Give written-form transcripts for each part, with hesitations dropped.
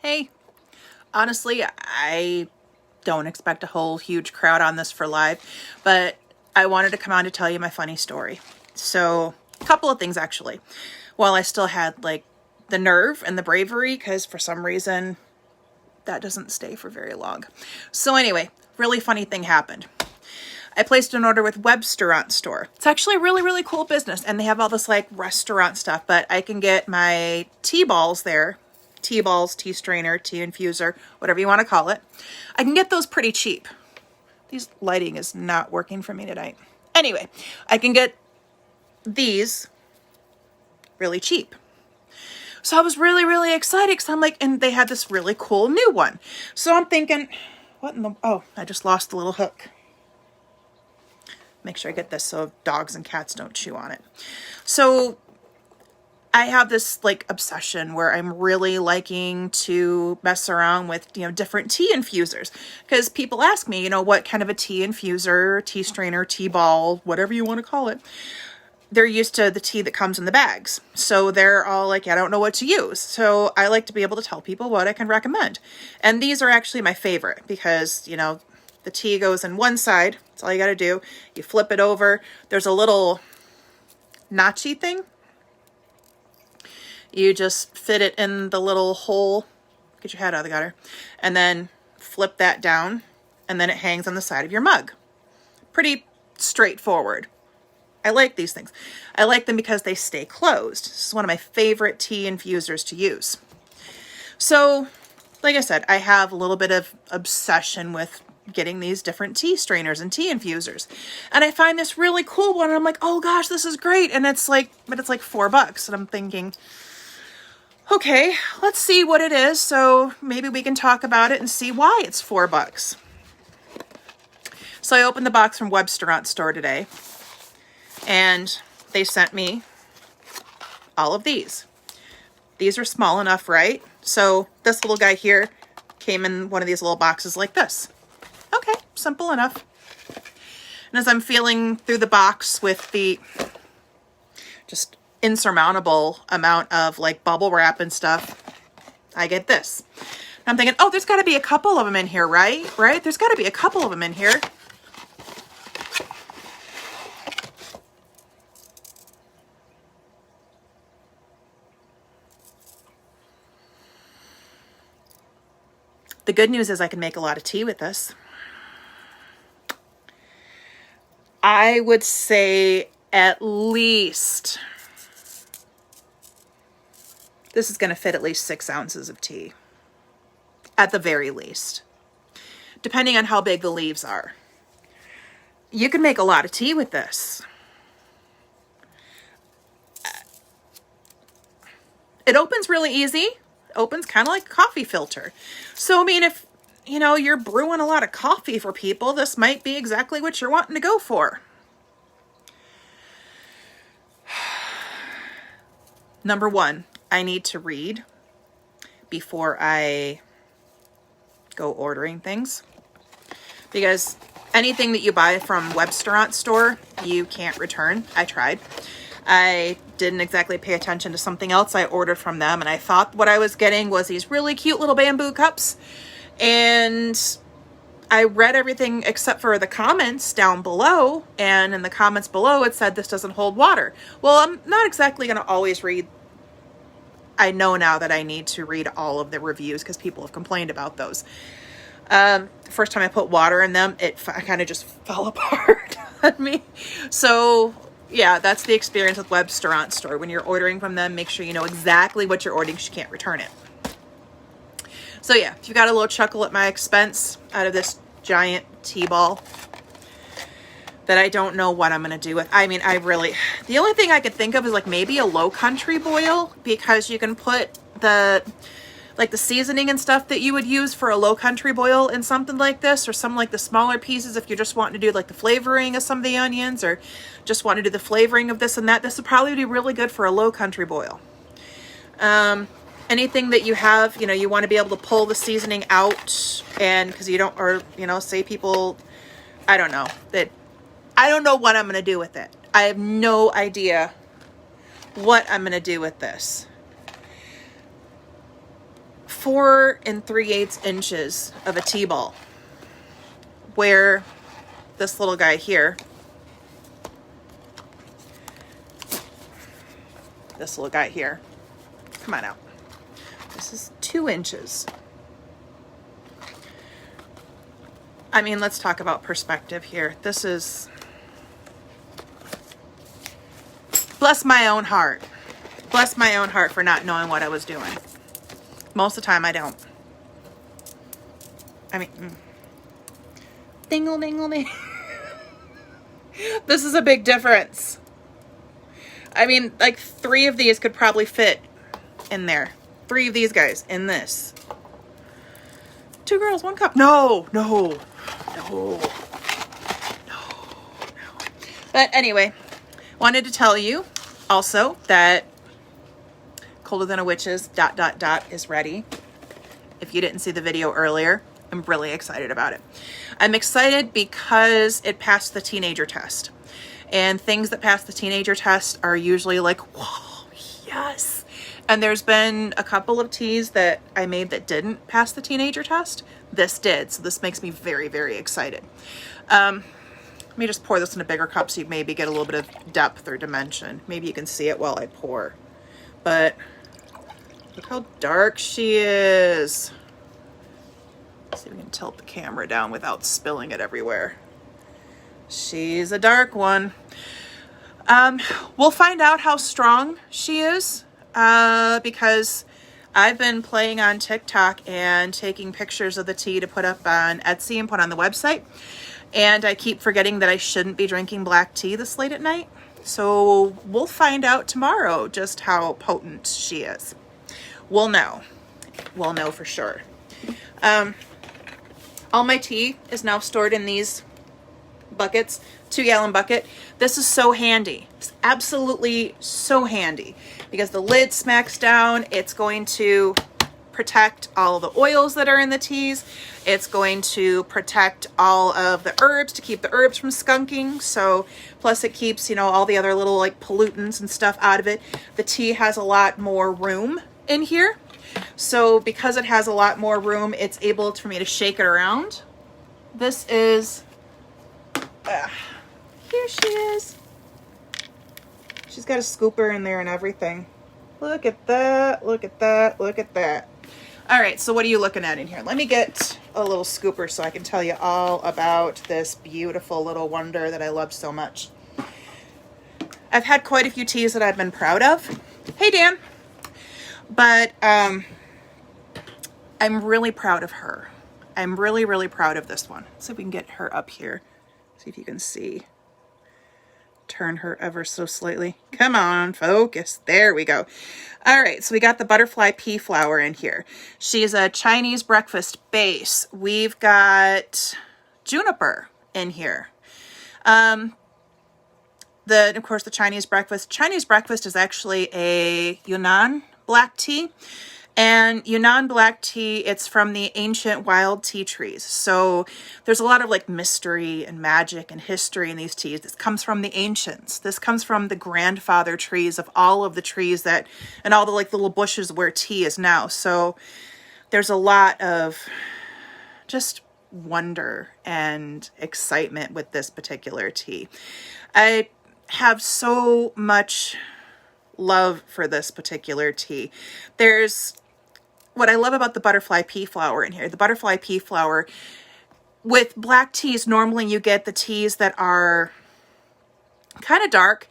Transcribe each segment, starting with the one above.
Hey, honestly, I don't expect a whole huge crowd on this for live, but I wanted to come on to tell you my funny story. So, a couple of things actually. While I still had like the nerve and the bravery, because for some reason that doesn't stay for very long. So anyway, really funny thing happened. I placed an order with Webstaurant Store. It's actually a really, really cool business, and they have all this like restaurant stuff, but I can get my tea balls there. Tea balls, tea strainer, tea infuser, whatever you want to call it. I can get those pretty cheap. These lighting is not working for me tonight. Anyway, I can get these really cheap. So I was really, really excited because I'm like, and they had this really cool new one. So I'm thinking, what in the, oh, I just lost the little hook. Make sure I get this so dogs and cats don't chew on it. So I have this like obsession where I'm really liking to mess around with, different tea infusers, because people ask me, what kind of a tea infuser, tea strainer, tea ball, whatever you want to call it. They're used to the tea that comes in the bags. So they're all like, I don't know what to use. So I like to be able to tell people what I can recommend. And these are actually my favorite because, the tea goes in one side. That's all you got to do. You flip it over. There's a little notchy thing. You just fit it in the little hole, get your head out of the gutter, and then flip that down, and then it hangs on the side of your mug. Pretty straightforward. I like these things. I like them because they stay closed. This is one of my favorite tea infusers to use. So, like I said, I have a little bit of obsession with getting these different tea strainers and tea infusers. And I find this really cool one, and I'm like, oh gosh, this is great. And it's like $4. And I'm thinking, okay, let's see what it is. So maybe we can talk about it and see why it's $4. So I opened the box from Webstaurant Store today, and they sent me all of these. These are small enough, right? So this little guy here came in one of these little boxes like this. Okay, simple enough. And as I'm feeling through the box with the just insurmountable amount of like bubble wrap and stuff, I get this. I'm thinking, oh, there's got to be a couple of them in here, right? There's got to be a couple of them in here. The good news is I can make a lot of tea with this. I would say at least, this is going to fit at least 6 ounces of tea. At the very least. Depending on how big the leaves are. You can make a lot of tea with this. It opens really easy. It opens kind of like a coffee filter. So, I mean, if, you're brewing a lot of coffee for people, this might be exactly what you're wanting to go for. Number one, I need to read before I go ordering things, because anything that you buy from Webstaurant Store, you can't return. I tried. I didn't exactly pay attention to something else I ordered from them, and I thought what I was getting was these really cute little bamboo cups, and I read everything except for the comments down below, and in the comments below it said this doesn't hold water. Well, I'm not exactly going to always read. I know now that I need to read all of the reviews because people have complained about those. The first time I put water in them, it kind of just fell apart on me. So yeah, that's the experience with Webstaurant Store. When you're ordering from them, make sure you know exactly what you're ordering because you can't return it. So yeah, if you got a little chuckle at my expense out of this giant tea ball that I don't know what I'm going to do with. I mean, the only thing I could think of is like maybe a low country boil, because you can put the seasoning and stuff that you would use for a low country boil in something like this, or some like the smaller pieces if you're just wanting to do like the flavoring of some of the onions, or just want to do the flavoring of this and that. This would probably be really good for a low country boil. Anything that you have, you want to be able to pull the seasoning out, and because you don't, or, say people, I don't know what I'm going to do with it. I have no idea what I'm going to do with this. 4 3/8 inches of a tea ball, where this little guy here, come on out, this is 2 inches. I mean, let's talk about perspective here. This is, bless my own heart. Bless my own heart for not knowing what I was doing. Most of the time I don't. I mean, dingle, dingle, ding. This is a big difference. I mean, like 3 of these could probably fit in there. 3 of these guys in this. 2 girls, 1 cup. No. But anyway, wanted to tell you also that Colder Than a Witch's ... is ready. If you didn't see the video earlier, I'm really excited about it. I'm excited because it passed the teenager test. And things that pass the teenager test are usually like, whoa, yes. And there's been a couple of teas that I made that didn't pass the teenager test. This did, so this makes me very, very excited. Let me just pour this in a bigger cup so you maybe get a little bit of depth or dimension. Maybe you can see it while I pour. But look how dark she is. Let's see if we can tilt the camera down without spilling it everywhere. She's a dark one. We'll find out how strong she is because I've been playing on TikTok and taking pictures of the tea to put up on Etsy and put on the website. And I keep forgetting that I shouldn't be drinking black tea this late at night. So we'll find out tomorrow just how potent she is. We'll know. We'll know for sure. All my tea is now stored in these buckets, 2-gallon bucket. This is so handy. It's absolutely so handy because the lid smacks down. It's going to protect all of the oils that are in the teas. It's going to protect all of the herbs to keep the herbs from skunking. So plus it keeps, you know, all the other little like pollutants and stuff out of it. The tea has a lot more room in here. So because it has a lot more room, it's able for me to shake it around. This is, here she is. She's got a scooper in there and everything. Look at that, look at that, look at that. All right, so what are you looking at in here? Let me get a little scooper so I can tell you all about this beautiful little wonder that I love so much. I've had quite a few teas that I've been proud of. Hey, Dan. But I'm really proud of her. I'm really, really proud of this one. Let's see if we can get her up here. See if you can see. Turn her ever so slightly. Come on, focus. There we go. All right, so we got the butterfly pea flower in here. She's a Chinese breakfast base. We've got juniper in here. Of course, the Chinese breakfast. Chinese breakfast is actually a Yunnan black tea. And Yunnan black tea, it's from the ancient wild tea trees. So there's a lot of like mystery and magic and history in these teas. This comes from the ancients. This comes from the grandfather trees of all of the trees that, and all the like little bushes where tea is now. So there's a lot of just wonder and excitement with this particular tea. I have so much love for this particular tea. There's what I love about the butterfly pea flower in here. The butterfly pea flower, with black teas, normally you get the teas that are kind of dark,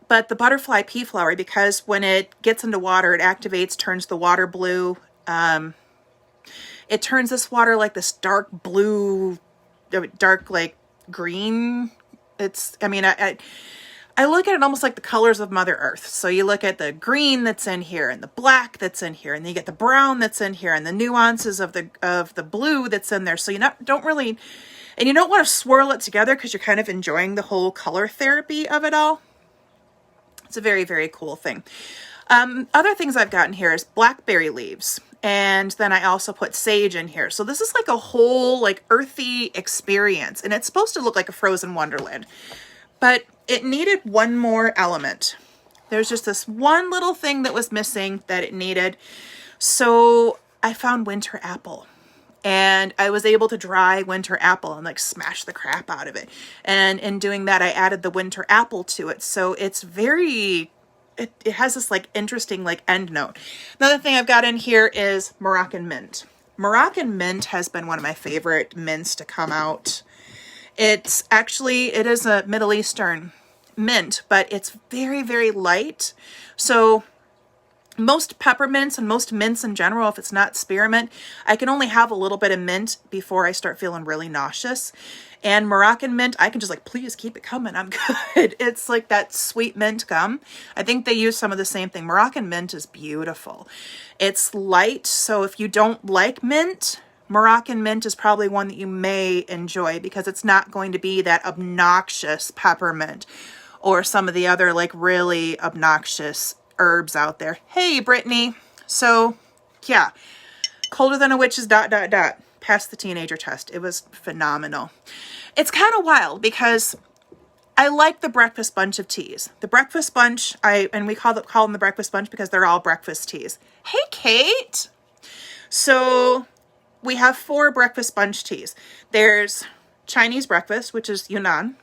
but the butterfly pea flower, because when it gets into water, it activates, turns the water blue. It turns this water like this dark blue, dark like green. It's, I mean, I look at it almost like the colors of Mother Earth. So you look at the green that's in here and the black that's in here, and then you get the brown that's in here and the nuances of the blue that's in there. So you don't really, and you don't want to swirl it together because you're kind of enjoying the whole color therapy of it all. It's a very, very cool thing. Other things I've gotten here is blackberry leaves. And then I also put sage in here. So this is like a whole like earthy experience, and it's supposed to look like a frozen wonderland. But it needed one more element. There's just this one little thing that was missing that it needed. So I found winter apple. And I was able to dry winter apple and like smash the crap out of it. And in doing that, I added the winter apple to it. So it's very, it has this like interesting like end note. Another thing I've got in here is Moroccan Mint. Moroccan Mint has been one of my favorite mints to come out. It is a Middle Eastern mint, but it's very, very light. So most peppermints and most mints in general, if it's not spearmint, I can only have a little bit of mint before I start feeling really nauseous. And Moroccan Mint, I can just like, please keep it coming. I'm good. It's like that sweet mint gum. I think they use some of the same thing. Moroccan Mint is beautiful. It's light. So if you don't like mint, Moroccan Mint is probably one that you may enjoy because it's not going to be that obnoxious peppermint or some of the other like really obnoxious herbs out there. Hey, Brittany. So yeah, colder than a witch's ... Passed the teenager test. It was phenomenal. It's kind of wild because I like the breakfast bunch of teas. The breakfast bunch, and we call them the breakfast bunch because they're all breakfast teas. Hey, Kate. So we have 4 breakfast bunch teas. There's Chinese breakfast, which is Yunnan.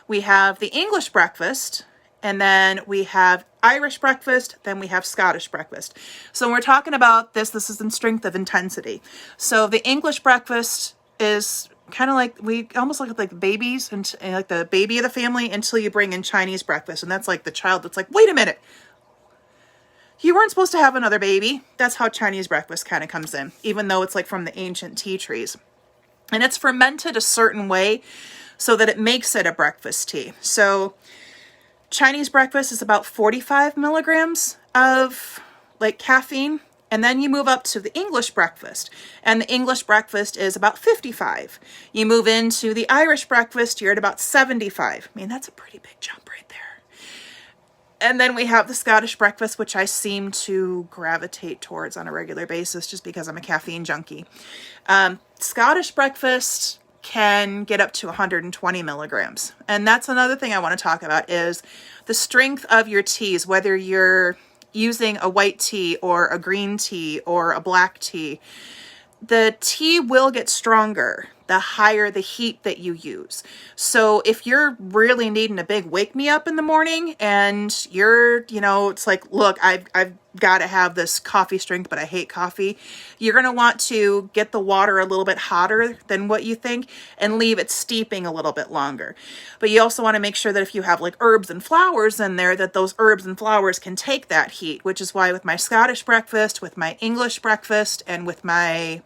We have the English breakfast, and then we have Irish breakfast, then we have Scottish breakfast. So when we're talking about this is in strength of intensity. So the English breakfast is kind of like, we almost look at like babies and like the baby of the family until you bring in Chinese breakfast. And that's like the child that's like, wait a minute, you weren't supposed to have another baby. That's how Chinese breakfast kind of comes in, even though it's like from the ancient tea trees. And it's fermented a certain way so that it makes it a breakfast tea. So Chinese breakfast is about 45 milligrams of like caffeine. And then you move up to the English breakfast, and the English breakfast is about 55. You move into the Irish breakfast, you're at about 75. I mean, that's a pretty big jump right there. And then we have the Scottish breakfast, which I seem to gravitate towards on a regular basis just because I'm a caffeine junkie. Scottish breakfast can get up to 120 milligrams. And that's another thing I want to talk about is the strength of your teas, whether you're using a white tea or a green tea or a black tea. The tea will get stronger the higher the heat that you use. So if you're really needing a big wake me up in the morning and you're, it's like, look, I've got to have this coffee strength, but I hate coffee. You're going to want to get the water a little bit hotter than what you think and leave it steeping a little bit longer. But you also want to make sure that if you have like herbs and flowers in there, that those herbs and flowers can take that heat, which is why with my Scottish breakfast, with my English breakfast, and with my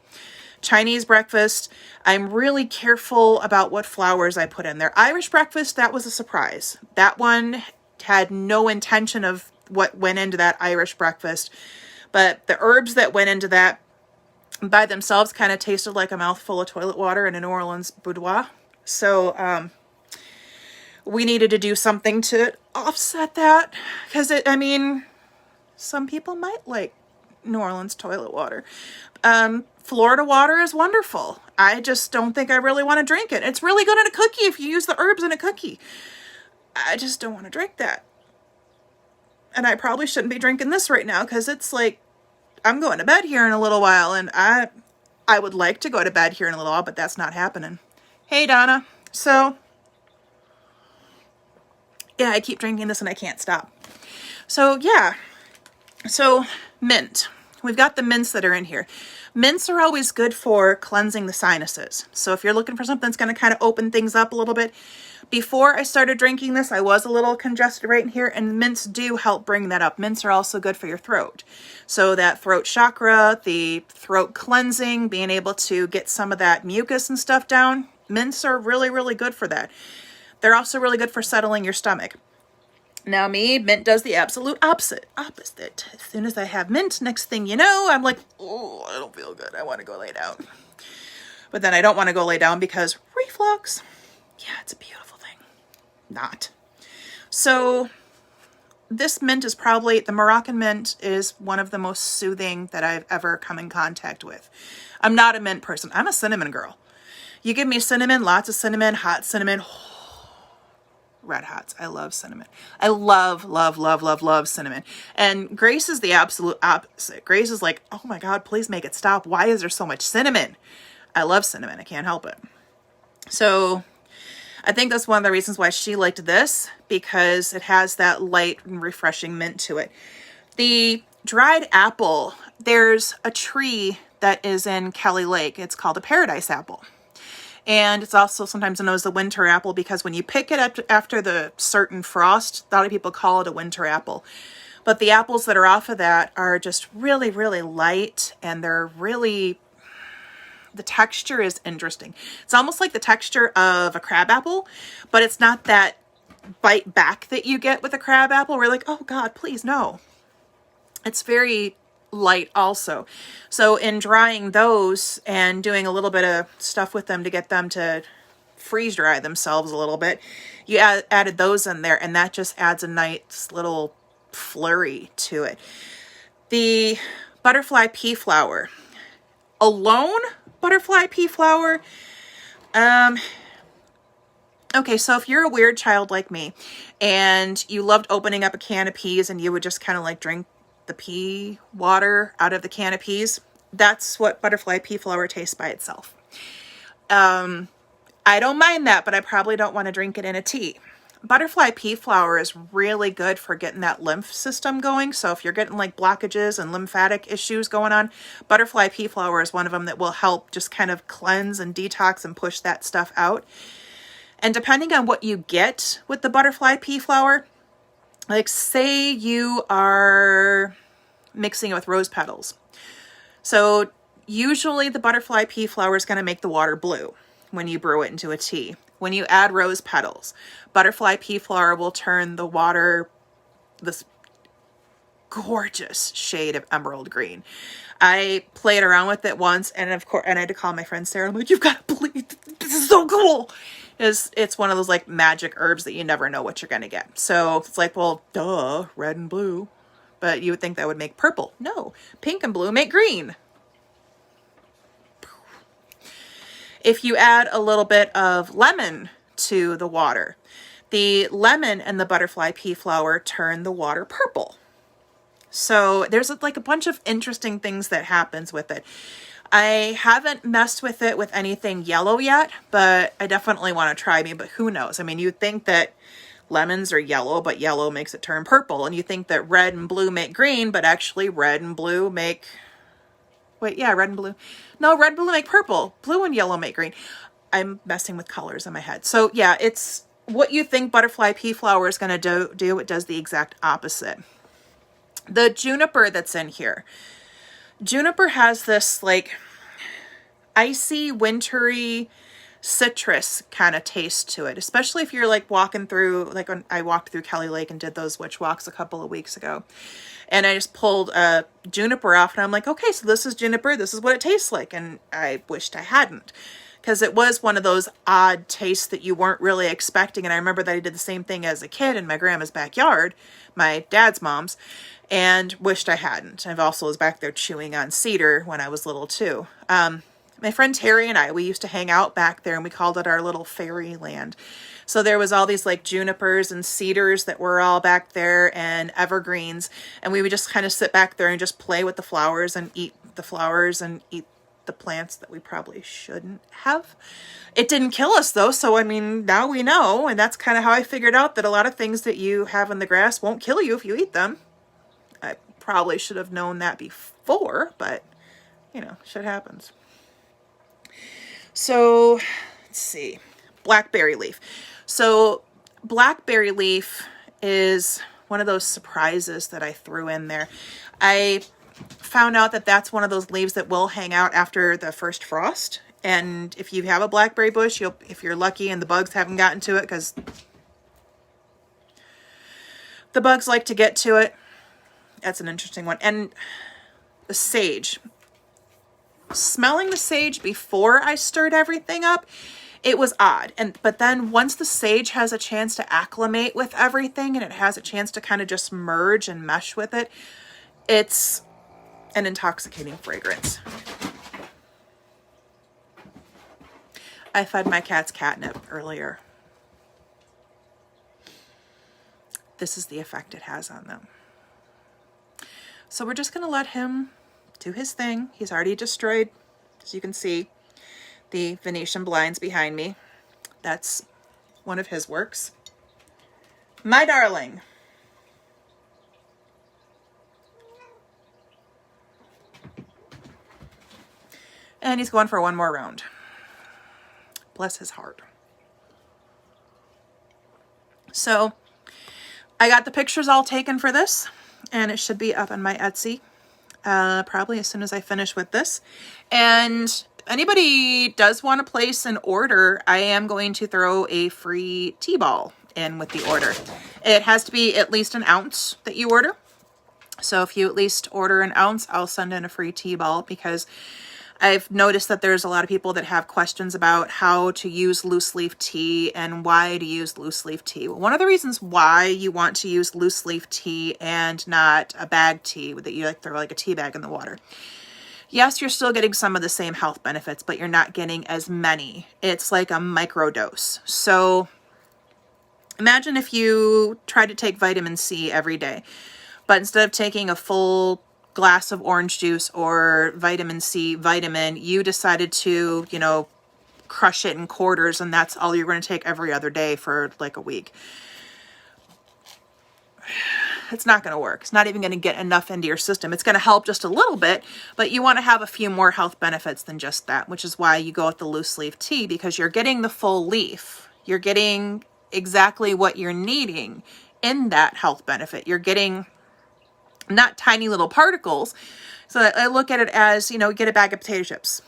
Chinese breakfast, I'm really careful about what flowers I put in there. Irish breakfast, that was a surprise. That one had no intention of what went into that Irish breakfast, but the herbs that went into that by themselves kind of tasted like a mouthful of toilet water in a New Orleans boudoir. So we needed to do something to offset that because some people might like New Orleans toilet water. Florida water is wonderful. I just don't think I really want to drink it. It's really good in a cookie if you use the herbs in a cookie. I just don't want to drink that. And I probably shouldn't be drinking this right now because it's like, I'm going to bed here in a little while, and I would like to go to bed here in a little while, but that's not happening. Hey, Donna. So, yeah, I keep drinking this and I can't stop. So, yeah. So, mint. We've got the mints that are in here. Mints are always good for cleansing the sinuses. So if you're looking for something that's going to kind of open things up a little bit. Before I started drinking this, I was a little congested right in here, and mints do help bring that up. Mints are also good for your throat. So that throat chakra, the throat cleansing, being able to get some of that mucus and stuff down, mints are really, really good for that. They're also really good for settling your stomach. Now me, mint does the absolute opposite. As soon as I have mint, next thing you know, I'm like, oh, I don't feel good. I want to go lay down. But then I don't want to go lay down because reflux. Yeah, it's a beautiful thing. Not. So this mint is probably, the Moroccan mint is one of the most soothing that I've ever come in contact with. I'm not a mint person. I'm a cinnamon girl. You give me cinnamon, lots of cinnamon, hot cinnamon. Oh, I don't feel good. I want to go lay down. But then I don't want to go lay down because reflux. Yeah, it's a beautiful thing. Not. So this mint is probably the Moroccan mint is one of the most soothing that I've ever come in contact with. I'm not a mint person. I'm a cinnamon girl. You give me cinnamon, lots of cinnamon. red hots. I love cinnamon. I love, love, love, love, love cinnamon. And Grace is the absolute opposite. Grace is like, oh my God, please make it stop. Why is there so much cinnamon? I love cinnamon. I can't help it. So I think that's one of the reasons why she liked this, because it has that light and refreshing mint to it. The dried apple, there's a tree that is in Kelly Lake. It's called a paradise apple. And it's also sometimes known as the winter apple, because when you pick it up after the certain frost, a lot of people call it a winter apple. But the apples that are off of that are just really, really light, and they're really, the texture is interesting. It's almost like the texture of a crab apple, but it's not that bite back that you get with a crab apple. We're like, oh God, please no. It's very light also. So in drying those and doing a little bit of stuff with them to get them to freeze dry themselves a little bit, you added those in there, and that just adds a nice little flurry to it. The butterfly pea flower alone, butterfly pea flower, okay, so if you're a weird child like me and you loved opening up a can of peas and you would just kind of like drink the pea water out of the can of peas, that's what butterfly pea flower tastes by itself. I don't mind that, but I probably don't want to drink it in a tea. Butterfly pea flower is really good for getting that lymph system going. So if you're getting like blockages and lymphatic issues going on, butterfly pea flower is one of them that will help just kind of cleanse and detox and push that stuff out. And depending on what you get with the butterfly pea flower, like say you are mixing it with rose petals. So usually the butterfly pea flower is going to make the water blue when you brew it into a tea. When you add rose petals, butterfly pea flower will turn the water this gorgeous shade of emerald green. I played around with it once, and of course, and I had to call my friend Sarah. I'm like, you've got to believe this is so cool. It's one of those like magic herbs that you never know what you're going to get. So it's like, well, duh, red and blue. But you would think that would make purple. No, pink and blue make green. If you add a little bit of lemon to the water, the lemon and the butterfly pea flower turn the water purple. So there's like a bunch of interesting things that happens with it. I haven't messed with it with anything yellow yet, but I definitely want to try me, but who knows? I mean, you'd think that lemons are yellow, but yellow makes it turn purple. And you think that red and blue make green, but actually red and blue make... Wait, yeah, red and blue. No, red and blue make purple. Blue and yellow make green. I'm messing with colors in my head. So yeah, it's what you think butterfly pea flower is going to do. It does the exact opposite. The juniper that's in here. Juniper has this like icy, wintry, citrus kind of taste to it, especially if you're like walking through, like when I walked through Kelly Lake and did those witch walks a couple of weeks ago. And I just pulled a juniper off, and I'm like, okay, so this is juniper. This is what it tastes like. And I wished I hadn't, because it was one of those odd tastes that you weren't really expecting. And I remember that I did the same thing as a kid in my grandma's backyard, my dad's mom's, and wished I hadn't. I've also was back there chewing on cedar when I was little too. My friend Terry and I, we used to hang out back there, and we called it our little fairyland. So there was all these like junipers and cedars that were all back there, and evergreens. And we would just kind of sit back there and just play with the flowers and eat the flowers and eat the plants that we probably shouldn't have. It didn't kill us though. So, I mean, now we know. And that's kind of how I figured out that a lot of things that you have in the grass won't kill you if you eat them. I probably should have known that before, but you know, shit happens. So let's see, blackberry leaf. So blackberry leaf is one of those surprises that I threw in there. I found out that that's one of those leaves that will hang out after the first frost. And if you have a blackberry bush, if you're lucky and the bugs haven't gotten to it, because the bugs like to get to it. That's an interesting one. And the sage. Smelling the sage before I stirred everything up, it was odd. But then once the sage has a chance to acclimate with everything, and it has a chance to kind of just merge and mesh with it, it's an intoxicating fragrance. I fed my cats catnip earlier. this is the effect it has on them. So we're just going to let him do his thing. He's already destroyed, as you can see, the Venetian blinds behind me. That's one of his works. My darling. And he's going for one more round. Bless his heart. So I got the pictures all taken for this, and it should be up on my Etsy probably as soon as I finish with this. And if anybody does want to place an order, I am going to throw a free tea ball in with the order. It has to be at least an ounce that you order. So if you at least order an ounce, I'll send in a free tea ball, because I've noticed that there's a lot of people that have questions about how to use loose leaf tea and why to use loose leaf tea. Well, one of the reasons why you want to use loose leaf tea and not a bag tea that you like throw like a tea bag in the water. Yes, you're still getting some of the same health benefits, but you're not getting as many. It's like a micro dose. So imagine if you try to take vitamin C every day, but instead of taking a full glass of orange juice or vitamin C vitamin, you decided to, you know, crush it in quarters, and that's all you're going to take every other day for like a week. It's not going to work. It's not even going to get enough into your system. It's going to help just a little bit, but you want to have a few more health benefits than just that, which is why you go with the loose leaf tea, because you're getting the full leaf. You're getting exactly what you're needing in that health benefit. You're getting not tiny little particles. So I look at it as, you know, get a bag of potato chips.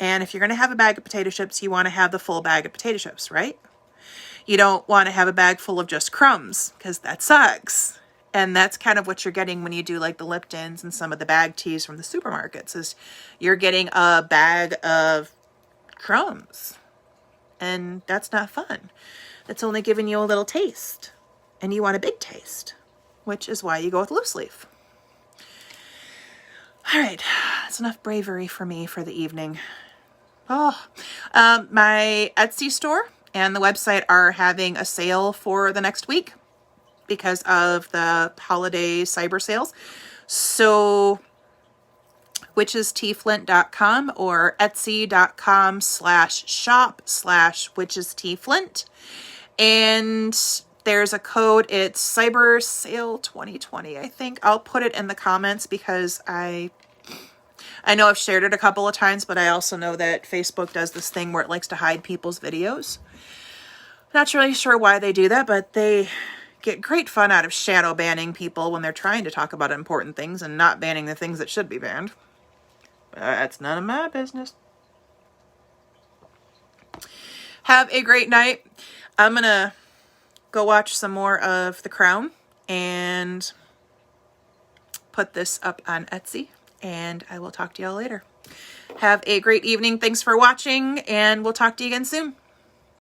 And if you're going to have a bag of potato chips, you want to have the full bag of potato chips, right? You don't want to have a bag full of just crumbs, because that sucks. And that's kind of what you're getting when you do like the Liptons and some of the bag teas from the supermarkets, is you're getting a bag of crumbs. And that's not fun. It's only giving you a little taste. And you want a big taste, which is why you go with loose leaf. All right, that's enough bravery for me for the evening. My Etsy store and the website are having a sale for the next week because of the holiday cyber sales. So witchesteaflint.com or etsy.com/shop/witchesteaflint. And there's a code. It's Cyber Sale 2020, I think. I'll put it in the comments because I know I've shared it a couple of times, but I also know that Facebook does this thing where it likes to hide people's videos. Not really sure why they do that, but they get great fun out of shadow banning people when they're trying to talk about important things and not banning the things that should be banned. That's none of my business. Have a great night. I'm going to go watch some more of The Crown and put this up on Etsy, and I will talk to y'all later. Have a great evening. Thanks for watching, and we'll talk to you again soon.